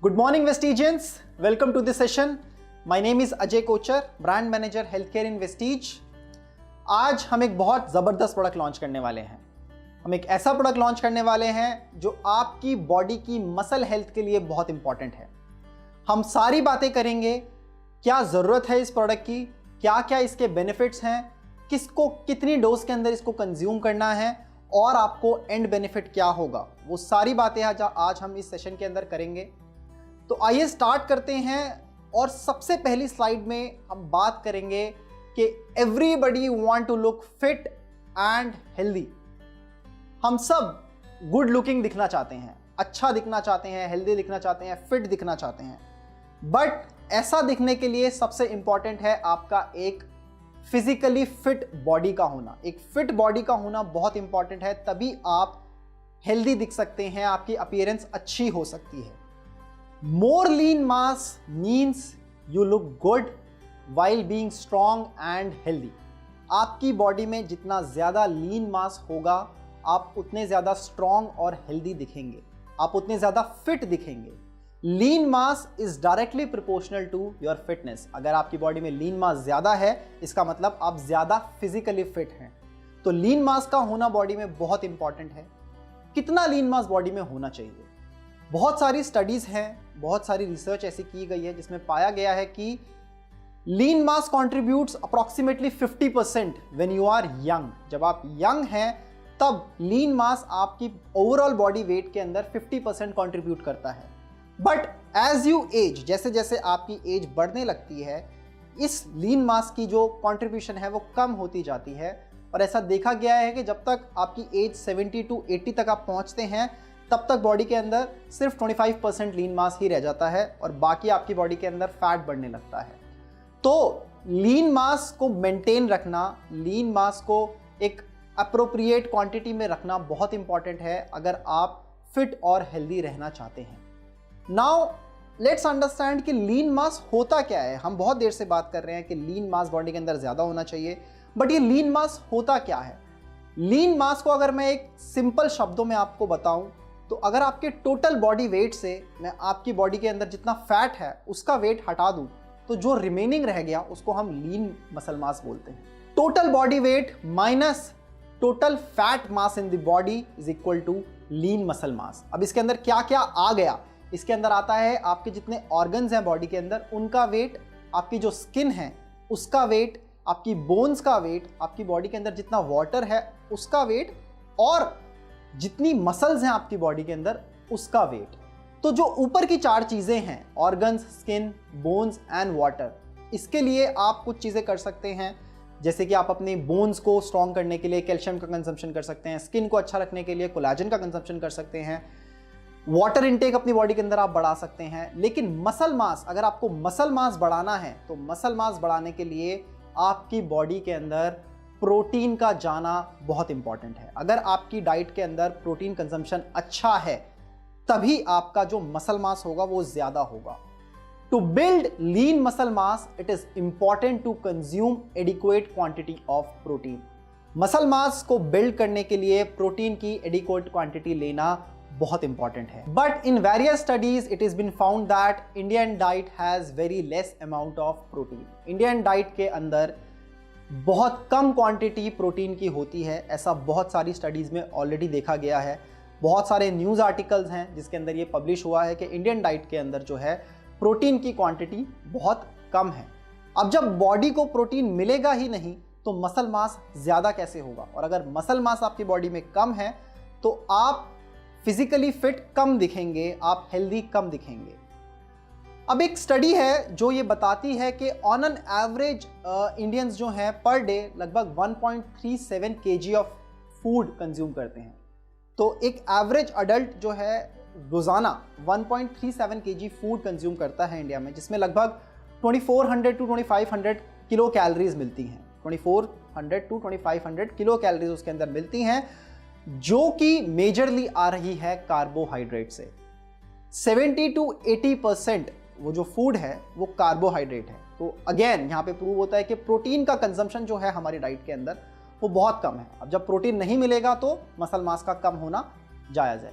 Good morning, Vestigians. Welcome to this session. My name is Ajay Kochar, brand manager healthcare in Vestige. आज हम एक बहुत ज़बरदस्त product launch करने वाले हैं। हम एक ऐसा प्रोडक्ट लॉन्च करने वाले हैं जो आपकी बॉडी की मसल हेल्थ के लिए बहुत इंपॉर्टेंट है। हम सारी बातें करेंगे, क्या ज़रूरत है इस प्रोडक्ट की, क्या क्या इसके बेनिफिट्स हैं, किसको कितनी डोज के अंदर इसको कंज्यूम करना है और आपको एंड बेनिफिट क्या होगा, वो सारी बातें आज हम इस सेशन के अंदर करेंगे। तो आइए स्टार्ट करते हैं और सबसे पहली स्लाइड में हम बात करेंगे कि everybody want to look fit and healthy. हम सब गुड लुकिंग दिखना चाहते हैं, अच्छा दिखना चाहते हैं, हेल्दी दिखना चाहते हैं, फिट दिखना चाहते हैं। बट ऐसा दिखने के लिए सबसे इंपॉर्टेंट है आपका एक फिजिकली फिट बॉडी का होना। एक फिट बॉडी का होना बहुत इंपॉर्टेंट है, तभी आप हेल्दी दिख सकते हैं, आपकी अपीयरेंस अच्छी हो सकती है। More lean mass means you look good while being strong and healthy. आपकी बॉडी में जितना ज़्यादा लीन मास होगा, आप उतने ज़्यादा स्ट्रॉन्ग और हेल्दी दिखेंगे, आप उतने ज़्यादा फिट दिखेंगे। Lean mass is directly proportional to your fitness. अगर आपकी बॉडी में लीन मास ज़्यादा है, इसका मतलब आप ज़्यादा फिजिकली फिट हैं। तो लीन मास का होना बॉडी में बहुत इंपॉर्टेंट है। कितना लीन मास बॉडी में होना चाहिए? बहुत सारी स्टडीज़ हैं, बहुत सारी रिसर्च ऐसी की गई है जिसमें पाया गया है कि lean mass contributes approximately 50% when you are young. जब आप यंग हैं तब लीन मास आपकी ओवरऑल बॉडी वेट के अंदर 50% कॉन्ट्रीब्यूट करता है। बट एज यू एज, जैसे जैसे आपकी एज बढ़ने लगती है, इस लीन मास की जो कॉन्ट्रीब्यूशन है वो कम होती जाती है। और ऐसा देखा गया है कि जब तक आपकी एज 70 to 80 तक आप पहुंचते हैं, तब तक बॉडी के अंदर सिर्फ 25% लीन मास ही रह जाता है और बाकी आपकी बॉडी के अंदर फैट बढ़ने लगता है। तो लीन मास को मेंटेन रखना, लीन मास को एक अप्रोप्रिएट क्वांटिटी में रखना बहुत इंपॉर्टेंट है अगर आप फिट और हेल्दी रहना चाहते हैं। नाउ लेट्स अंडरस्टैंड कि लीन मास होता क्या है। हम बहुत देर से बात कर रहे हैं कि लीन मास बॉडी के अंदर ज़्यादा होना चाहिए, बट ये लीन मास होता क्या है? लीन मास को अगर मैं एक सिंपल शब्दों में आपको बताऊं, तो अगर आपके टोटल बॉडी वेट से मैं आपकी बॉडी के अंदर जितना फैट है उसका वेट हटा दूं, तो जो रिमेनिंग रह गया उसको हम लीन मसल मास बोलते हैं। Total body weight minus total fat mass in the body is equal to lean muscle mass. अब इसके अंदर क्या क्या आ गया? इसके अंदर आता है आपके जितने ऑर्गन्स हैं बॉडी के अंदर उनका वेट, आपकी जो स्किन है उसका वेट, आपकी बोन्स का वेट, आपकी बॉडी के अंदर जितना वाटर है उसका वेट, और जितनी मसल्स हैं आपकी बॉडी के अंदर उसका वेट। तो जो ऊपर की चार चीज़ें हैं, organs, skin, bones and water, इसके लिए आप कुछ चीज़ें कर सकते हैं। जैसे कि आप अपने बोन्स को स्ट्रॉन्ग करने के लिए कैल्शियम का कंजम्पशन कर सकते हैं, स्किन को अच्छा रखने के लिए कोलाजन का कंजम्पशन कर सकते हैं, वाटर इनटेक अपनी बॉडी के अंदर आप बढ़ा सकते हैं। लेकिन मसल मास, अगर आपको मसल मास बढ़ाना है तो मसल मास बढ़ाने के लिए आपकी बॉडी के अंदर प्रोटीन का जाना बहुत इंपॉर्टेंट है। अगर आपकी डाइट के अंदर प्रोटीन कंजम्पशन अच्छा है तभी आपका जो मसल मास होगा वो ज़्यादा होगा। To build lean muscle mass it is important to consume adequate quantity of protein. Muscle mass को बिल्ड करने के लिए प्रोटीन की एडिक्वेट क्वांटिटी लेना बहुत इंपॉर्टेंट है। But in various studies it has been found that Indian diet has very less amount of protein. Indian diet के अंदर बहुत कम क्वांटिटी प्रोटीन की होती है, ऐसा बहुत सारी स्टडीज़ में ऑलरेडी देखा गया है। बहुत सारे न्यूज़ आर्टिकल्स हैं जिसके अंदर ये पब्लिश हुआ है कि इंडियन डाइट के अंदर जो है प्रोटीन की क्वांटिटी बहुत कम है। अब जब बॉडी को प्रोटीन मिलेगा ही नहीं तो मसल मास ज़्यादा कैसे होगा? और अगर मसल मास आपकी बॉडी में कम है तो आप फिजिकली फिट कम दिखेंगे, आप हेल्दी कम दिखेंगे। अब एक स्टडी है जो ये बताती है कि ऑन एन एवरेज इंडियंस जो हैं पर डे लगभग 1.37 kg ऑफ फूड कंज्यूम करते हैं। तो एक एवरेज अडल्ट जो है रोज़ाना 1.37 kg फूड कंज्यूम करता है इंडिया में, जिसमें लगभग 2400 to 2500 किलो कैलोरीज मिलती हैं। 2400 to 2500 किलो कैलोरीज उसके अंदर मिलती हैं, जो कि मेजरली आ रही है कार्बोहाइड्रेट से। 70 to 80% वो जो फूड है वो कार्बोहाइड्रेट है। तो अगेन यहाँ पे प्रूव होता है कि प्रोटीन का कंजम्पशन जो है हमारी डाइट के अंदर वो बहुत कम है। अब जब प्रोटीन नहीं मिलेगा तो मसल मास का कम होना जायज़ है।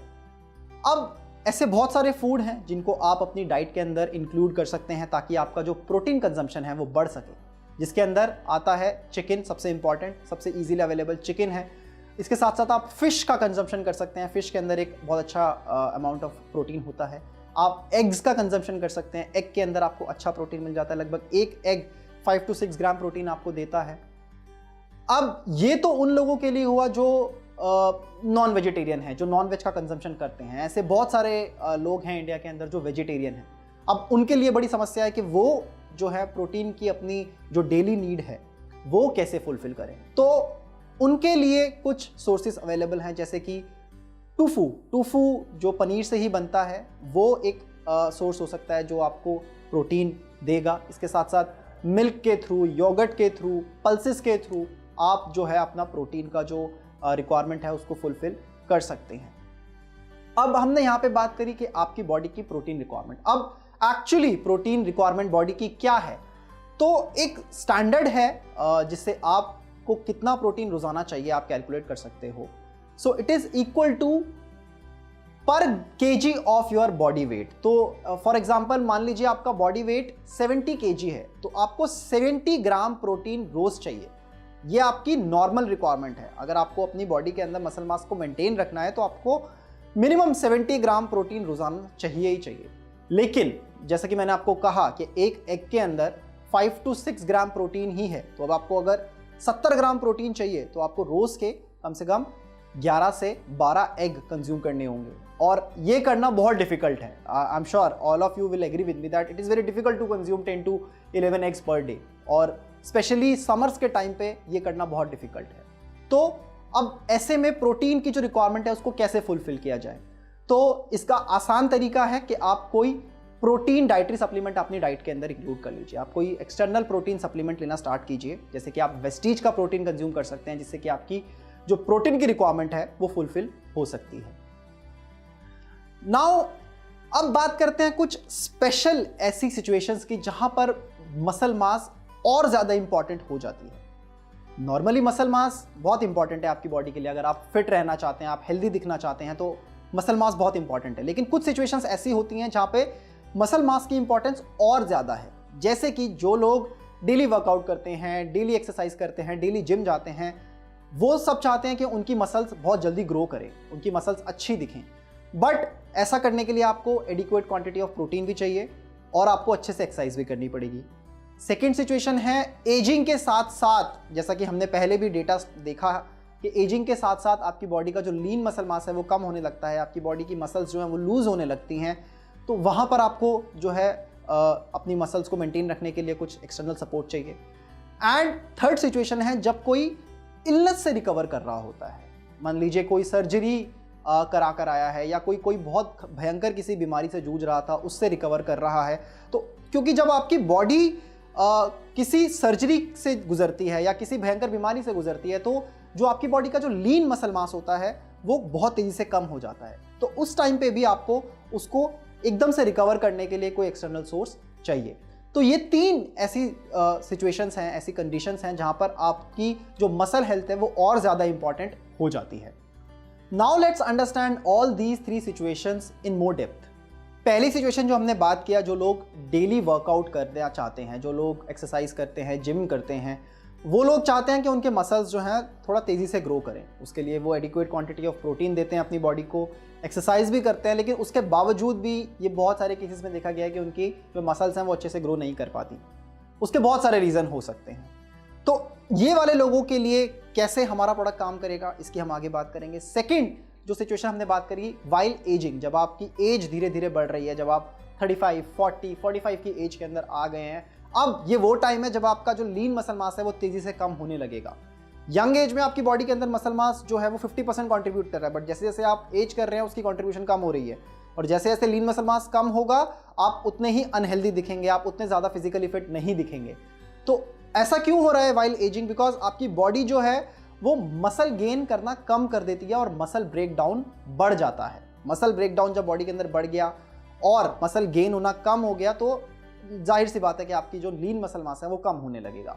अब ऐसे बहुत सारे फूड हैं जिनको आप अपनी डाइट के अंदर इंक्लूड कर सकते हैं ताकि आपका जो प्रोटीन कंजम्पशन है वो बढ़ सके, जिसके अंदर आता है चिकन, सबसे इंपॉर्टेंट, सबसे इजीली अवेलेबल चिकन है। इसके साथ साथ आप फिश का कंजम्पशन कर सकते हैं, फिश के अंदर एक बहुत अच्छा अमाउंट ऑफ प्रोटीन होता है। आप एग्स का कंजम्पशन कर सकते हैं, एग के अंदर आपको अच्छा प्रोटीन मिल जाता है, लगभग एक एग 5 to 6 ग्राम प्रोटीन आपको देता है। अब ये तो उन लोगों के लिए हुआ जो नॉन वेजिटेरियन है, जो नॉन वेज का कंजम्पशन करते हैं। ऐसे बहुत सारे लोग हैं इंडिया के अंदर जो वेजिटेरियन हैं। अब उनके लिए बड़ी समस्या है कि वो जो है प्रोटीन की अपनी जो डेली नीड है वो कैसे फुलफिल करें। तो उनके लिए कुछ सोर्सेस अवेलेबल हैं, जैसे कि टूफू जो पनीर से ही बनता है, वो एक सोर्स हो सकता है जो आपको प्रोटीन देगा। इसके साथ साथ मिल्क के थ्रू, योगर्ट के थ्रू, पल्सेस के थ्रू आप जो है अपना प्रोटीन का जो रिक्वायरमेंट है उसको फुलफिल कर सकते हैं। अब हमने यहाँ पे बात करी कि आपकी बॉडी की प्रोटीन रिक्वायरमेंट। अब एक्चुअली प्रोटीन रिक्वायरमेंट बॉडी की क्या है? तो एक स्टैंडर्ड है जिससे आपको कितना प्रोटीन रोजाना चाहिए आप कैलकुलेट कर सकते हो। So it is equal to per KG of your body weight. तो फॉर एग्जांपल मान लीजिए आपका बॉडी वेट 70 केजी है, तो आपको 70 ग्राम प्रोटीन रोज चाहिए। ये आपकी नॉर्मल रिक्वायरमेंट है। अगर आपको अपनी बॉडी के अंदर मसल मास को मेंटेन रखना है तो आपको मिनिमम 70 ग्राम प्रोटीन रोजाना चाहिए ही चाहिए। लेकिन जैसा कि मैंने आपको कहा कि एक एग के अंदर 5 to 6 ग्राम प्रोटीन ही है, तो अब आपको अगर 70 ग्राम प्रोटीन चाहिए तो आपको रोज के कम से कम 11 से 12 एग कंज्यूम करने होंगे, और ये करना बहुत डिफिकल्ट है। I am sure all of you will agree with me that it is very difficult to consume 10 to 11 eggs per day, और स्पेशली समर्स के टाइम पे ये करना बहुत डिफिकल्ट है। तो अब ऐसे में प्रोटीन की जो रिक्वायरमेंट है उसको कैसे फुलफिल किया जाए? तो इसका आसान तरीका है कि आप कोई प्रोटीन डाइटरी सप्लीमेंट अपनी डाइट के अंदर इंक्लूड कर लीजिए। आप कोई एक्सटर्नल प्रोटीन सप्लीमेंट लेना स्टार्ट कीजिए, जैसे कि आप वेस्टीज का प्रोटीन कंज्यूम कर सकते हैं, जिससे कि आपकी जो प्रोटीन की रिक्वायरमेंट है वो फुलफिल हो सकती है। नाउ अब बात करते हैं कुछ स्पेशल ऐसी सिचुएशंस की जहां पर मसल मास और ज्यादा इंपॉर्टेंट हो जाती है। नॉर्मली मसल मास बहुत इंपॉर्टेंट है आपकी बॉडी के लिए। अगर आप फिट रहना चाहते हैं, आप हेल्दी दिखना चाहते हैं, तो मसल मास बहुत इंपॉर्टेंट है। लेकिन कुछ सिचुएशंस ऐसी होती हैं जहां पे मसल मास की इंपॉर्टेंस और ज्यादा है। जैसे कि जो लोग डेली वर्कआउट करते हैं, डेली एक्सरसाइज करते हैं, डेली जिम जाते हैं, वो सब चाहते हैं कि उनकी मसल्स बहुत जल्दी ग्रो करें, उनकी मसल्स अच्छी दिखें। बट ऐसा करने के लिए आपको एडिक्वेट क्वांटिटी ऑफ प्रोटीन भी चाहिए और आपको अच्छे से एक्सरसाइज भी करनी पड़ेगी। सेकेंड सिचुएशन है एजिंग के साथ साथ, जैसा कि हमने पहले भी डेटा देखा कि एजिंग के साथ साथ आपकी बॉडी का जो लीन मसल मास है वो कम होने लगता है, आपकी बॉडी की मसल्स जो हैं वो लूज होने लगती हैं। तो वहाँ पर आपको जो है अपनी मसल्स को मेंटेन रखने के लिए कुछ एक्सटर्नल सपोर्ट चाहिए। एंड थर्ड सिचुएशन है जब कोई इलनेस से रिकवर कर रहा होता है। मान लीजिए कोई सर्जरी करा कर आया है, या कोई बहुत भयंकर किसी बीमारी से जूझ रहा था, उससे रिकवर कर रहा है। तो क्योंकि जब आपकी बॉडी किसी सर्जरी से गुजरती है या किसी भयंकर बीमारी से गुजरती है, तो जो आपकी बॉडी का जो लीन मसल मास होता है वो बहुत तेजी से कम हो जाता है। तो उस टाइम पे भी आपको उसको एकदम से रिकवर करने के लिए कोई एक्सटर्नल सोर्स चाहिए। तो ये तीन ऐसी सिचुएशंस हैं, ऐसी कंडीशंस हैं जहां पर आपकी जो मसल हेल्थ है वो और ज़्यादा इंपॉर्टेंट हो जाती है। Now let's understand all these 3 situations in more depth. पहली सिचुएशन जो हमने बात किया, जो लोग डेली वर्कआउट करना चाहते हैं, जो लोग एक्सरसाइज करते हैं, जिम करते हैं, वो लोग चाहते हैं कि उनके मसल्स जो हैं थोड़ा तेज़ी से ग्रो करें। उसके लिए वो एडिक्वेट क्वांटिटी ऑफ प्रोटीन देते हैं अपनी बॉडी को, एक्सरसाइज भी करते हैं, लेकिन उसके बावजूद भी ये बहुत सारे केसेस में देखा गया है कि उनकी जो मसल्स हैं वो अच्छे से ग्रो नहीं कर पाती। उसके बहुत सारे रीज़न हो सकते हैं। तो ये वाले लोगों के लिए कैसे हमारा प्रोडक्ट काम करेगा, इसकी हम आगे बात करेंगे। सेकेंड जो सिचुएशन हमने बात करी वाइल एजिंग, जब आपकी एज धीरे धीरे बढ़ रही है, जब आप 35, 40, 45 की एज के अंदर आ गए हैं, अब ये वो टाइम है जब आपका जो लीन मसल मास है वो तेजी से कम होने लगेगा। यंग एज में आपकी बॉडी के अंदर मसल मास जो है वो 50% कॉन्ट्रीब्यूट कर रहा है, बट जैसे जैसे आप एज कर रहे हैं उसकी कॉन्ट्रीब्यूशन कम हो रही है, और जैसे जैसे लीन मसल मास कम होगा आप उतने ही अनहेल्दी दिखेंगे, आप उतने ज़्यादा फिजिकली फिट नहीं दिखेंगे। तो ऐसा क्यों हो रहा है वाइल एजिंग? बिकॉज आपकी बॉडी जो है वो मसल गेन करना कम कर देती है और मसल ब्रेक डाउन बढ़ जाता है। मसल ब्रेक डाउन जब बॉडी के अंदर बढ़ गया और मसल गेन होना कम हो गया, तो जाहिर सी बात है कि आपकी जो लीन मसल मास है वो कम होने लगेगा।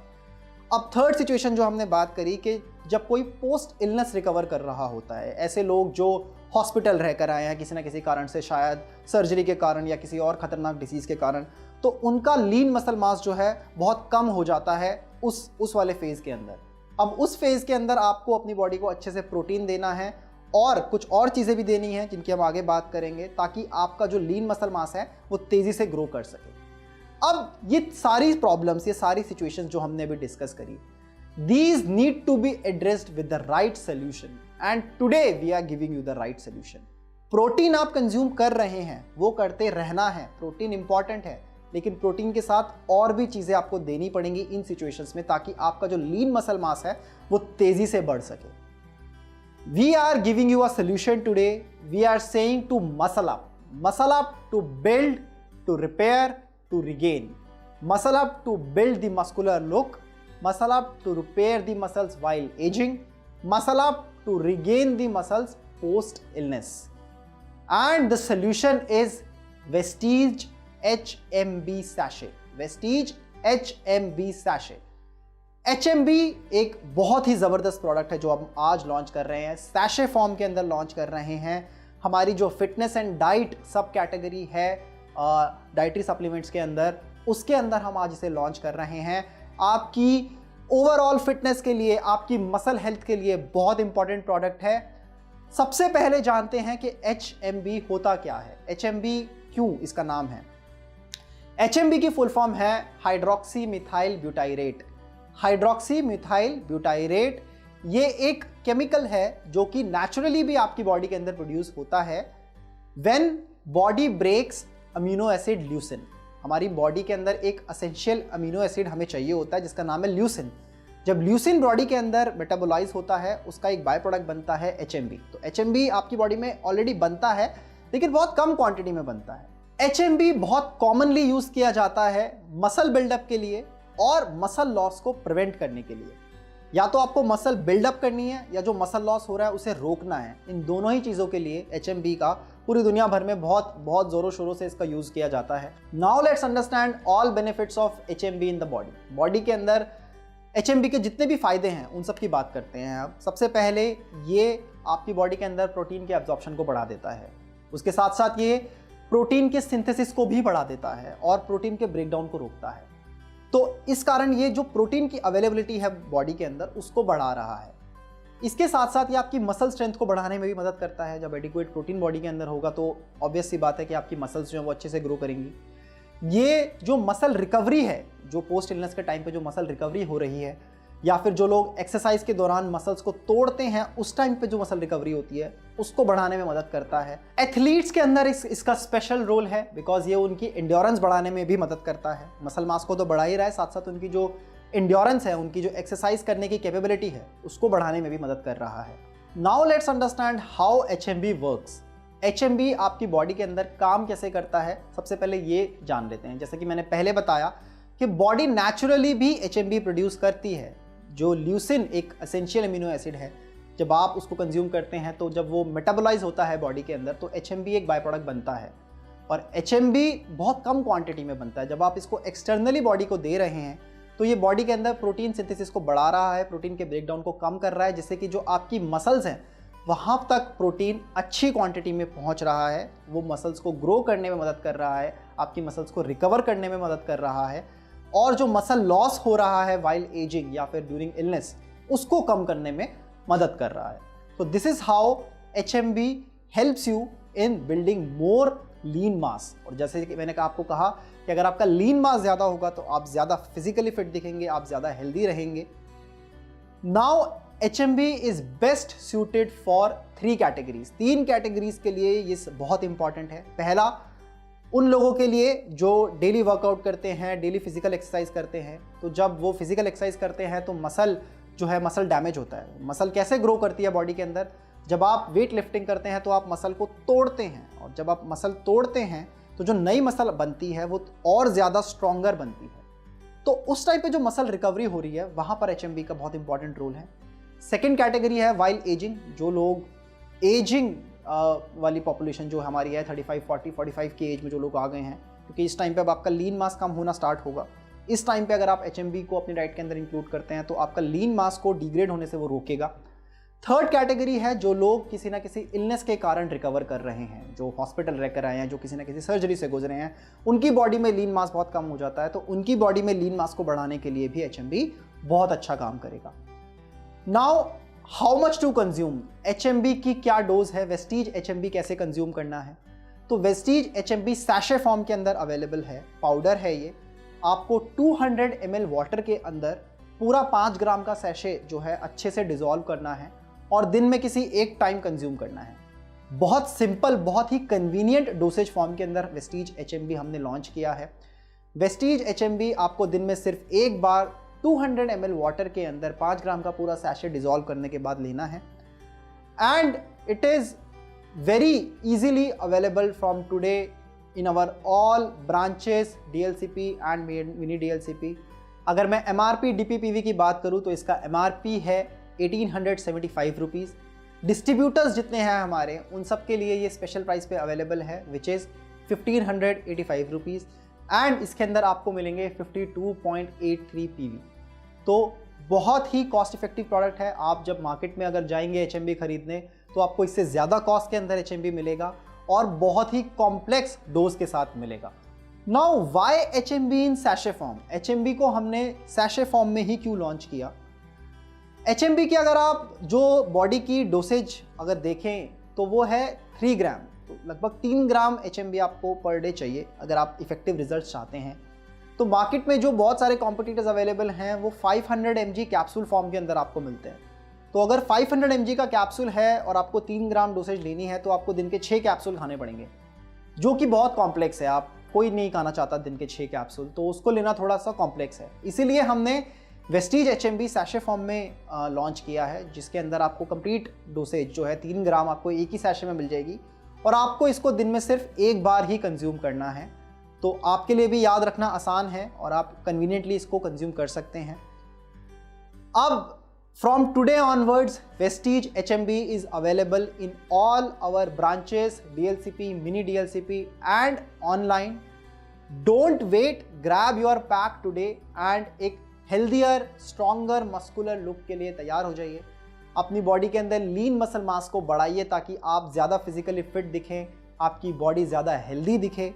अब थर्ड सिचुएशन जो हमने बात करी कि जब कोई पोस्ट इलनेस रिकवर कर रहा होता है, ऐसे लोग जो हॉस्पिटल रहकर आए हैं किसी ना किसी कारण से, शायद सर्जरी के कारण या किसी और खतरनाक डिसीज़ के कारण, तो उनका लीन मसल मास जो है बहुत कम हो जाता है उस वाले फेज़ के अंदर। अब उस फेज़ के अंदर आपको अपनी बॉडी को अच्छे से प्रोटीन देना है और कुछ और चीज़ें भी देनी हैं जिनकी हम आगे बात करेंगे, ताकि आपका जो लीन मसल मास है वो तेज़ी से ग्रो कर सके। अब ये सारी प्रॉब्लम्स, ये सारी सिचुएशंस जो हमने अभी डिस्कस करी, these need to be addressed with the right solution and today we are giving you the right solution। Protein आप कंज्यूम कर रहे हैं, वो करते रहना है, प्रोटीन इंपॉर्टेंट है, लेकिन प्रोटीन के साथ और भी चीज़ें आपको देनी पड़ेंगी इन सिचुएशंस में, ताकि आपका जो लीन मसल मास है वो तेज़ी से बढ़ सके। We are giving you a solution today। We are saying to muscle up to build, to repair, to regain। Muscle up to build the muscular look, muscle up to repair the muscles while aging, muscle up to regain the muscles post illness। And the solution is Vestige HMB Sachet। Vestige HMB Sachet। HMB एक बहुत ही ज़बरदस्त product है जो हम आज launch कर रहे हैं, सैशे फॉर्म के अंदर लॉन्च कर रहे हैं। हमारी जो फिटनेस एंड डाइट सब कैटेगरी है डाइटरी सप्लीमेंट्स के अंदर, उसके अंदर हम आज इसे लॉन्च कर रहे हैं। आपकी ओवरऑल फिटनेस के लिए, आपकी मसल हेल्थ के लिए बहुत इंपॉर्टेंट प्रोडक्ट है। सबसे पहले जानते हैं कि HMB होता क्या है, HMB क्यों इसका नाम है। HMB की फुल फॉर्म है hydroxy methyl butyrate. Hydroxy methyl butyrate ये एक केमिकल है जो कि नेचुरली भी आपकी बॉडी के अंदर प्रोड्यूस होता है when body breaks amino acid leucine. हमारी बॉडी के अंदर एक एसेंशियल अमीनो एसिड हमें चाहिए होता है जिसका नाम है ल्यूसिन। जब ल्यूसिन बॉडी के अंदर मेटाबोलाइज होता है, उसका एक बाय प्रोडक्ट बनता है HMB। तो HMB आपकी बॉडी में ऑलरेडी बनता है, लेकिन बहुत कम क्वांटिटी में बनता है। HMB बहुत कॉमनली यूज किया जाता है मसल बिल्डअप के लिए और मसल लॉस को प्रिवेंट करने के लिए। या तो आपको मसल बिल्डअप करनी है या जो मसल लॉस हो रहा है उसे रोकना है। इन दोनों ही चीज़ों के लिए HMB का पूरी दुनिया भर में बहुत ज़ोरों शोरों से इसका यूज़ किया जाता है। Now let's understand all benefits of HMB in the body. Body के अंदर HMB के जितने भी फायदे हैं उन सब की बात करते हैं। अब सबसे पहले ये आपकी बॉडी के अंदर प्रोटीन के एब्जॉर्प्शन को बढ़ा देता है, उसके साथ साथ ये प्रोटीन के सिंथेसिस को भी बढ़ा देता है और प्रोटीन के ब्रेकडाउन को रोकता है। तो इस कारण ये जो प्रोटीन की अवेलेबिलिटी है बॉडी के अंदर उसको बढ़ा रहा है। इसके साथ साथ ये आपकी मसल स्ट्रेंथ को बढ़ाने में भी मदद करता है। जब एडिक्वेट प्रोटीन बॉडी के अंदर होगा तो ऑब्वियस सी बात है कि आपकी मसल्स जो है वो अच्छे से ग्रो करेंगी। ये जो मसल रिकवरी है, जो पोस्ट इलनेस के टाइम पे जो मसल रिकवरी हो रही है, या फिर जो लोग एक्सरसाइज के दौरान मसल्स को तोड़ते हैं उस टाइम पे जो मसल रिकवरी होती है उसको बढ़ाने में मदद करता है। एथलीट्स के अंदर इसका स्पेशल रोल है बिकॉज ये उनकी एंड्योरेंस बढ़ाने में भी मदद करता है। मसल मास को तो बढ़ा ही रहा है, साथ साथ उनकी जो एंड्योरेंस है, उनकी जो एक्सरसाइज करने की कैपेबिलिटी है उसको बढ़ाने में भी मदद कर रहा है। Now let's understand how HMB works. HMB आपकी बॉडी के अंदर काम कैसे करता है, सबसे पहले ये जान लेते हैं। जैसे कि मैंने पहले बताया कि बॉडी नेचुरली भी HMB प्रोड्यूस करती है। जो ल्यूसिन एक एसेंशियल अमीनो एसिड है, जब आप उसको कंज्यूम करते हैं तो जब वो मेटाबोलाइज होता है बॉडी के अंदर तो HMB एक बाय प्रोडक्ट बनता है और HMB बहुत कम क्वांटिटी में बनता है। जब आप इसको एक्सटर्नली बॉडी को दे रहे हैं तो ये बॉडी के अंदर प्रोटीन सिंथेसिस को बढ़ा रहा है, प्रोटीन के ब्रेकडाउन को कम कर रहा है, जिससे कि जो आपकी मसल्स हैं वहाँ तक प्रोटीन अच्छी क्वांटिटी में पहुँच रहा है। वो मसल्स को ग्रो करने में मदद कर रहा है, आपकी मसल्स को रिकवर करने में मदद कर रहा है और जो मसल लॉस हो रहा है वाइल एजिंग या फिर ड्यूरिंग इलनेस उसको कम करने में मदद कर रहा है। तो this is how HMB helps you in building more lean mass. और जैसे कि मैंने आपको कहा कि अगर आपका लीन मास ज़्यादा होगा तो आप ज़्यादा फिजिकली फिट दिखेंगे, आप ज़्यादा हेल्दी रहेंगे। Now HMB is best suited for 3 categories. 3 categories के लिए ये बहुत इंपॉर्टेंट है। पहला, उन लोगों के लिए जो डेली वर्कआउट करते हैं, डेली फिजिकल एक्सरसाइज करते हैं। तो जब वो फिजिकल एक्सरसाइज करते हैं तो मसल जो है मसल डैमेज होता है। मसल कैसे ग्रो करती है बॉडी के अंदर, जब आप वेट लिफ्टिंग करते हैं तो आप मसल को तोड़ते हैं और जब आप मसल तोड़ते हैं तो जो नई मसल बनती है वो और ज़्यादा स्ट्रॉन्गर बनती है। तो उस टाइप पे जो मसल रिकवरी हो रही है वहाँ पर HMB का बहुत इंपॉर्टेंट रोल है। सेकेंड कैटेगरी है वाइल एजिंग। जो लोग एजिंग वाली पॉपुलेशन जो हमारी है 35, 40, 45 की एज में जो लोग आ गए हैं, क्योंकि इस टाइम पे अब आपका लीन मास कम होना स्टार्ट होगा। इस टाइम पे अगर आप HMB को अपनी डाइट के अंदर इंक्लूड करते हैं तो आपका लीन मास को डिग्रेड होने से वो रोकेगा। थर्ड कैटेगरी है जो लोग किसी ना किसी इलनेस के कारण रिकवर कर रहे हैं, जो हॉस्पिटल रहकर आए हैं, जो किसी ना किसी सर्जरी से गुजरे हैं, उनकी बॉडी में लीन मास बहुत कम हो जाता है, तो उनकी बॉडी में लीन मास को बढ़ाने के लिए भी HMB बहुत अच्छा काम करेगा। Now how much to consume, HMB की क्या डोज है, वेस्टीज HMB कैसे कंज्यूम करना है। तो वेस्टीज HMB सैशे फॉर्म के अंदर अवेलेबल है, पाउडर है ये। आपको 200 ml वाटर के अंदर पूरा 5 ग्राम का सैशे जो है अच्छे से डिजोल्व करना है और दिन में किसी एक टाइम कंज्यूम करना है। बहुत सिंपल, बहुत ही कन्वीनियंट डोसेज फॉर्म के अंदर वेस्टीज HMB हमने लॉन्च किया है। वेस्टीज HMB आपको दिन में सिर्फ एक बार 200 ml वाटर के अंदर 5 ग्राम का पूरा सैशे डिजोल्व करने के बाद लेना है and it is very easily available from today in our all branches DLCP and mini DLCP। अगर मैं MRP DPPV की बात करूं तो इसका MRP है 1875 रुपीज़। डिस्ट्रीब्यूटर्स जितने हैं हमारे उन सब के लिए ये स्पेशल प्राइस पे अवेलेबल है विच इज़ 1585 रुपीज़ एंड इसके अंदर आपको मिलेंगे 52.83 PV। तो बहुत ही कॉस्ट इफेक्टिव प्रोडक्ट है। आप जब मार्केट में अगर जाएंगे HMB खरीदने तो आपको इससे ज़्यादा कॉस्ट के अंदर HMB मिलेगा और बहुत ही कॉम्प्लेक्स डोज के साथ मिलेगा। नाउ वाई HMB इन सैशे फॉर्म, HMB को हमने सैशे फॉर्म में ही क्यों लॉन्च किया। HMB की अगर आप जो बॉडी की डोसेज अगर देखें तो वो है 3 ग्राम, तो लगभग 3 ग्राम HMB आपको पर डे चाहिए अगर आप इफेक्टिव रिजल्ट चाहते हैं। तो मार्केट में जो बहुत सारे कॉम्पिटिटर्स अवेलेबल हैं वो 500 mg कैप्सूल फॉर्म के अंदर आपको मिलते हैं। तो अगर 500 mg का कैप्सूल है और आपको 3 ग्राम डोसेज लेनी है तो आपको दिन के 6 कैप्सूल खाने पड़ेंगे, जो कि बहुत कॉम्प्लेक्स है। आप कोई नहीं खाना चाहता दिन के 6 कैप्सूल, तो उसको लेना थोड़ा सा कॉम्प्लेक्स है। इसीलिए हमने वेस्टीज HMB सैशे फॉर्म में लॉन्च किया है, जिसके अंदर आपको कंप्लीट डोसेज जो है 3 ग्राम आपको एक ही सैशे में मिल जाएगी और आपको इसको दिन में सिर्फ एक बार ही कंज्यूम करना है। तो आपके लिए भी याद रखना आसान है और आप कन्वीनियंटली इसको कंज्यूम कर सकते हैं। अब from today onwards Vestige HMB is available in all our branches, DLCP, mini DLCP and online. Don't wait, grab your pack today and एक हेल्दियर, स्ट्रॉन्गर, मस्कुलर लुक के लिए तैयार हो जाइए। अपनी बॉडी के अंदर लीन मसल मास को बढ़ाइए ताकि आप ज़्यादा फिजिकली फिट दिखें, आपकी बॉडी ज़्यादा हेल्दी दिखे।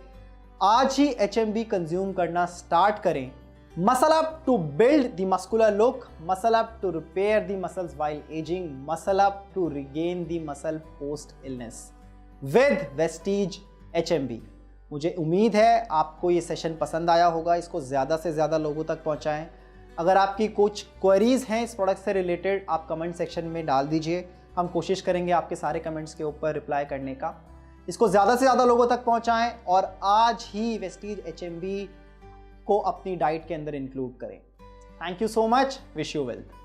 आज ही HMB कंज्यूम करना स्टार्ट करें। Muscle up to build the muscular look, muscle up to repair the muscles while aging, muscle up to regain the muscle post illness with Vestige HMB। मुझे उम्मीद है आपको ये सेशन पसंद आया होगा। इसको ज़्यादा से ज़्यादा लोगों तक पहुँचाएँ। अगर आपकी कुछ क्वेरीज़ हैं इस प्रोडक्ट से रिलेटेड, आप कमेंट सेक्शन में डाल दीजिए। हम कोशिश करेंगे आपके सारे कमेंट्स के ऊपर रिप्लाई करने का। इसको ज़्यादा से ज़्यादा लोगों तक पहुंचाएं और आज ही वेस्टीज HMB को अपनी डाइट के अंदर इंक्लूड करें। Thank you so much, wish you wealth.